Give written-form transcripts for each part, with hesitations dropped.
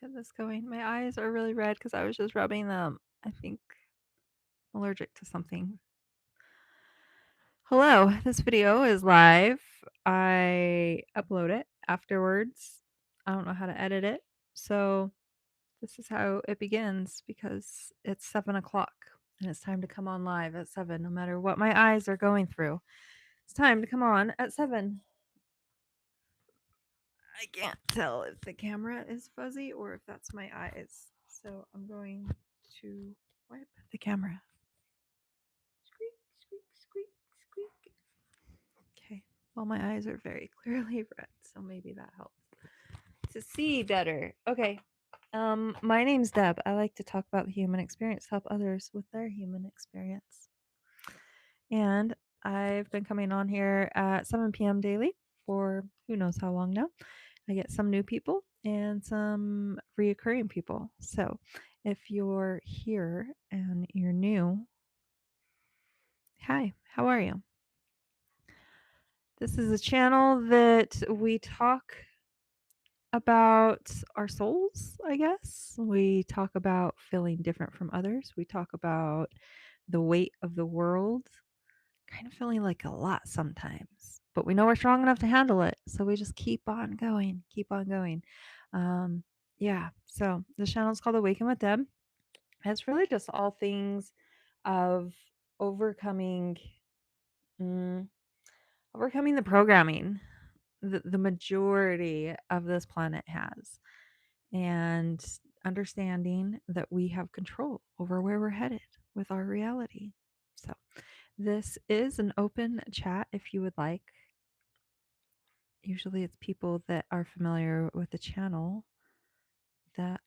get this going. My eyes are really red because I was just rubbing them. I think I'm allergic to something. Hello, this video is live. I upload it afterwards. I don't know how to edit it. So this is how it begins because it's 7 o'clock and it's time to come on live at 7, no matter what my eyes are going through. It's time to come on at 7. I can't tell if the camera is fuzzy or if that's my eyes. So I'm going to wipe the camera. Squeak, squeak, squeak, squeak. Okay. Well, my eyes are very clearly red, so maybe that helps to see better. Okay. My name's Deb. I like to talk about the human experience, help others with their human experience. And I've been coming on here at 7 p.m. daily for who knows how long now. I get some new people and some reoccurring people. So if you're here and you're new, hi, how are you? This is a channel that we talk about our souls, I guess. We talk about feeling different from others. We talk about the weight of the world, kind of feeling like a lot sometimes, but we know we're strong enough to handle it. So we just keep on going, keep on going. Yeah. So the channel is called Awaken with Deb. It's really just all things of overcoming, mm, overcoming the programming the majority of this planet has, and understanding that we have control over where we're headed with our reality. So this is an open chat if you would like. Usually it's people that are familiar with the channel that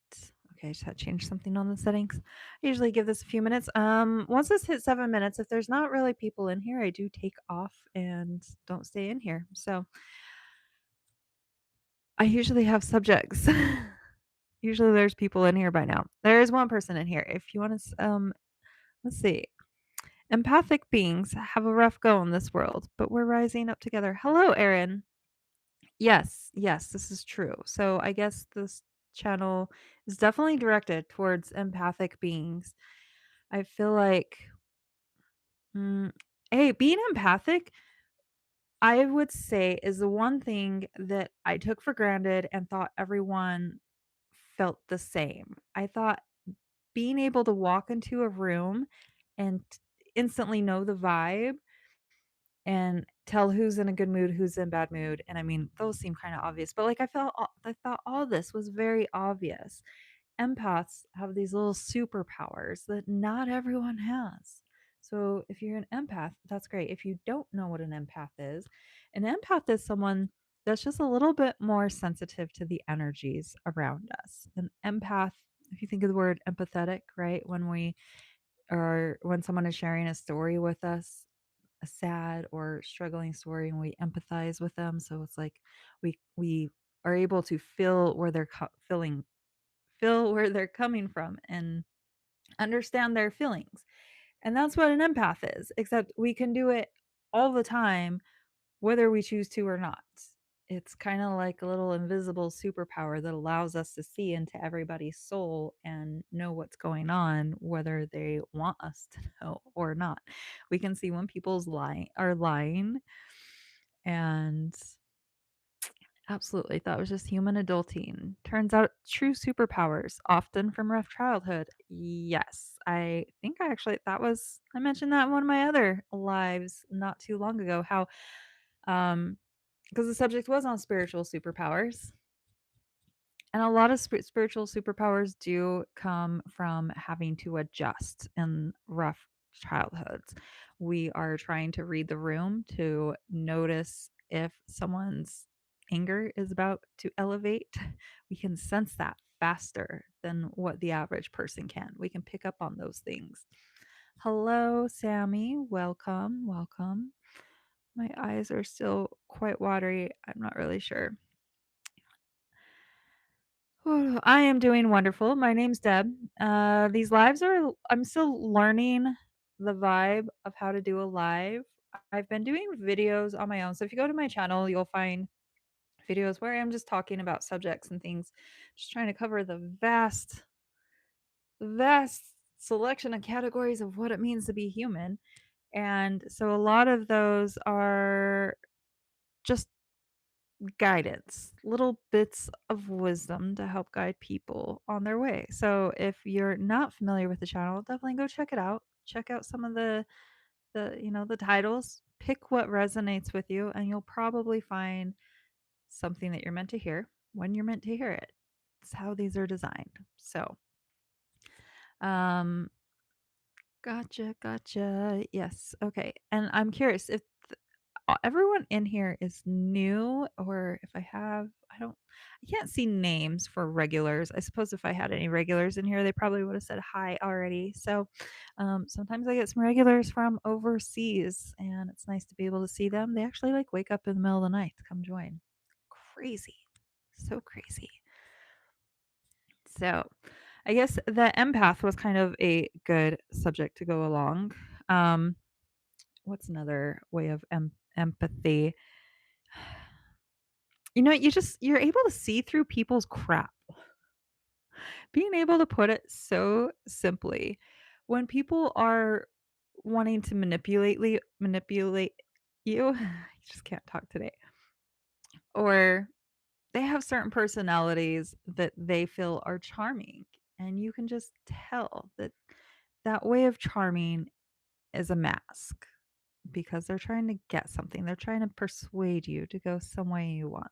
okay, I just had to change something on the settings. I usually give this a few minutes. Once this hits 7 minutes, if there's not really people in here, I do take off and don't stay in here. So I usually have subjects. Usually there's people in here by now. There is one person in here. If you want to, let's see. Empathic beings have a rough go in this world, but we're rising up together. Hello, Erin. Yes, yes, this is true. So I guess this channel is definitely directed towards empathic beings. I feel like, mm, hey, being empathic, I would say, is the one thing that I took for granted and thought everyone felt the same. I thought being able to walk into a room and instantly know the vibe and tell who's in a good mood, who's in bad mood. And I mean, those seem kind of obvious, but like I thought all this was very obvious. Empaths have these little superpowers that not everyone has. So if you're an empath, that's great. If you don't know what an empath is someone that's just a little bit more sensitive to the energies around us. An empath, if you think of the word empathetic, right? When someone is sharing a story with us, a sad or struggling story, and we empathize with them, so it's like we are able to feel where feel where they're coming from and understand their feelings. And that's what an empath is, except we can do it all the time, whether we choose to or not. It's kind of like a little invisible superpower that allows us to see into everybody's soul and know what's going on, whether they want us to know or not. We can see when are lying, and absolutely, that was just human adulting. Turns out true superpowers, often from rough childhood. Yes, I think I mentioned that in one of my other lives not too long ago, how, because the subject was on spiritual superpowers. And a lot of spiritual superpowers do come from having to adjust in rough childhoods. We are trying to read the room to notice if someone's anger is about to elevate. We can sense that faster than what the average person can. We can pick up on those things. Hello, Sammy. Welcome. Welcome. My eyes are still quite watery. I'm not really sure. I am doing wonderful. My name's Deb. These lives are, I'm still learning the vibe of how to do a live. I've been doing videos on my own. So if you go to my channel, you'll find videos where I'm just talking about subjects and things, just trying to cover the vast selection of categories of what it means to be human. And so a lot of those are just guidance, little bits of wisdom to help guide people on their way. So if you're not familiar with the channel, definitely go check it out. Check out some of the titles. Pick what resonates with you and you'll probably find something that you're meant to hear when you're meant to hear it. It's how these are designed. So, um gotcha. Yes. Okay. And I'm curious if everyone in here is new, or if I can't see names for regulars. I suppose if I had any regulars in here, they probably would have said hi already. So sometimes I get some regulars from overseas, and it's nice to be able to see them. They actually like wake up in the middle of the night to come join. Crazy. So crazy. So I guess the empath was kind of a good subject to go along. Um, what's another way of empathy? You're able to see through people's crap. Being able to put it so simply, when people are wanting to manipulate you, I just can't talk today. Or they have certain personalities that they feel are charming, and you can just tell that that way of charming is a mask because they're trying to get something. They're trying to persuade you to go some way you want.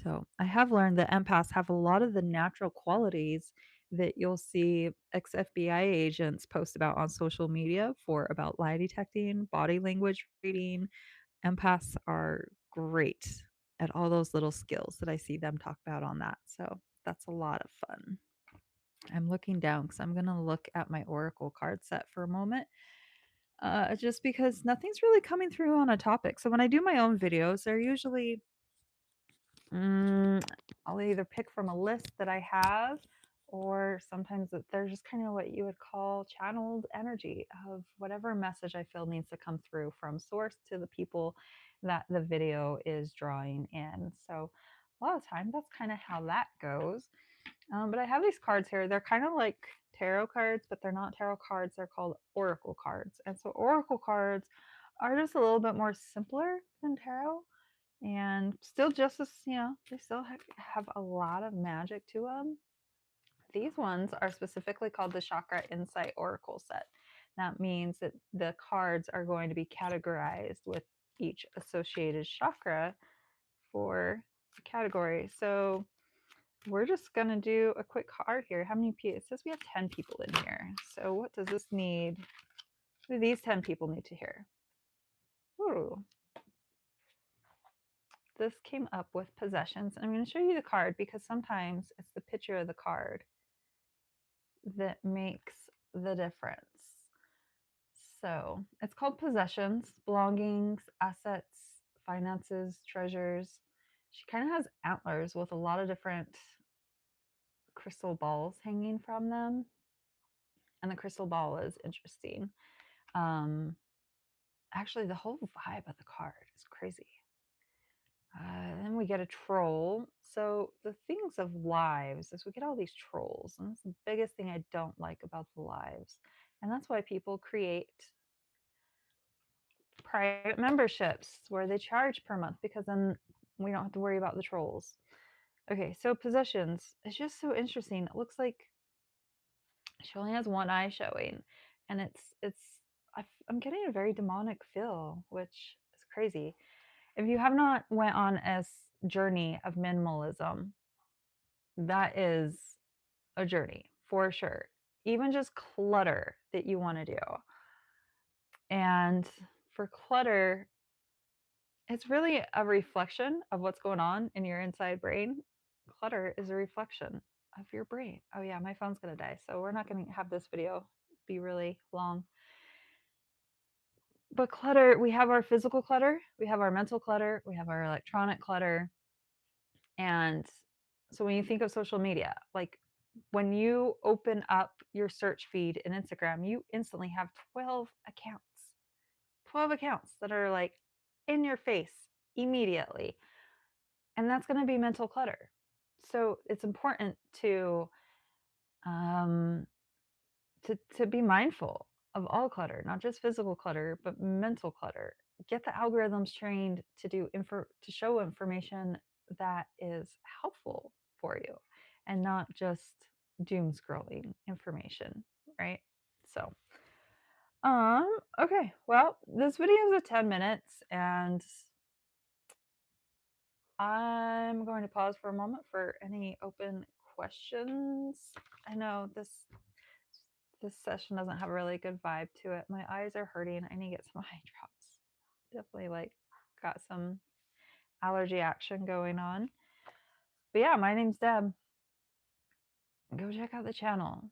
So I have learned that empaths have a lot of the natural qualities that you'll see ex-FBI agents post about on social media for about lie detecting, body language reading. Empaths are great at all those little skills that I see them talk about on that. So that's a lot of fun. I'm looking down because I'm going to look at my Oracle card set for a moment. Just because nothing's really coming through on a topic. So when I do my own videos, they're usually Mm, I'll either pick from a list that I have, or sometimes they're just kind of what you would call channeled energy of whatever message I feel needs to come through from source to the people that the video is drawing in. So a lot of time that's kind of how that goes. But I have these cards here. They're kind of like tarot cards, but they're not tarot cards. They're called oracle cards. And so oracle cards are just a little bit more simpler than tarot and still just as they still have a lot of magic to them. These ones are specifically called the Chakra Insight Oracle set. That means that the cards are going to be categorized with each associated chakra for the category. So we're just going to do a quick card here. How many people? It says we have 10 people in here. So what does this need? What do these 10 people need to hear? Ooh, this came up with possessions. I'm going to show you the card because sometimes it's the picture of the card that makes the difference. So it's called possessions, belongings, assets, finances, treasures. She kind of has antlers with a lot of different crystal balls hanging from them. And the crystal ball is interesting. Um, Actually, the whole vibe of the card is crazy. Then we get a troll. So the things of lives is we get all these trolls, and that's the biggest thing I don't like about the lives, and that's why people create private memberships where they charge per month because then we don't have to worry about the trolls. Okay, so possessions. It's just so interesting. It looks like she only has one eye showing, and I'm getting a very demonic feel, which is crazy. If you have not went on a journey of minimalism, that is a journey for sure. Even just clutter that you want to do. And for clutter, it's really a reflection of what's going on in your inside brain. Clutter is a reflection of your brain. Oh, yeah, my phone's going to die. So we're not going to have this video be really long. But clutter, we have our physical clutter, we have our mental clutter, we have our electronic clutter. And so when you think of social media, like when you open up your search feed in Instagram, you instantly have 12 accounts that are like in your face immediately. And that's going to be mental clutter. So it's important um, to be mindful of all clutter, not just physical clutter, but mental clutter. Get the algorithms trained to show information that is helpful for you and not just doom scrolling information, right? So, okay. Well, this video is 10 minutes and I'm going to pause for a moment for any open questions. I know this session doesn't have a really good vibe to it. My eyes are hurting. I need to get some eye drops. Definitely like got some allergy action going on. But yeah, my name's Deb. Go check out the channel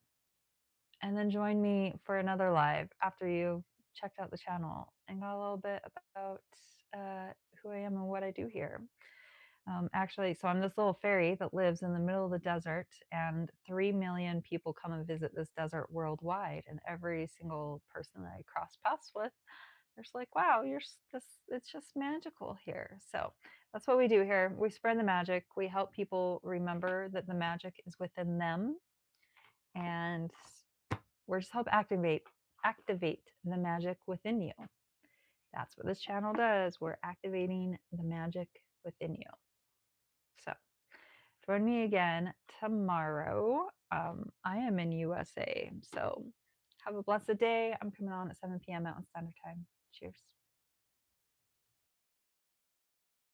and then join me for another live after you've checked out the channel and got a little bit about who I am and what I do here. Actually, so I'm this little fairy that lives in the middle of the desert, and 3 million people come and visit this desert worldwide. And every single person that I cross paths with, they're just like, "Wow, it's just magical here." So that's what we do here. We spread the magic. We help people remember that the magic is within them, and we're just help activate the magic within you. That's what this channel does. We're activating the magic within you. So join me again tomorrow. I am in USA, so have a blessed day. I'm coming on at 7 p.m. Mountain Standard Time. Cheers.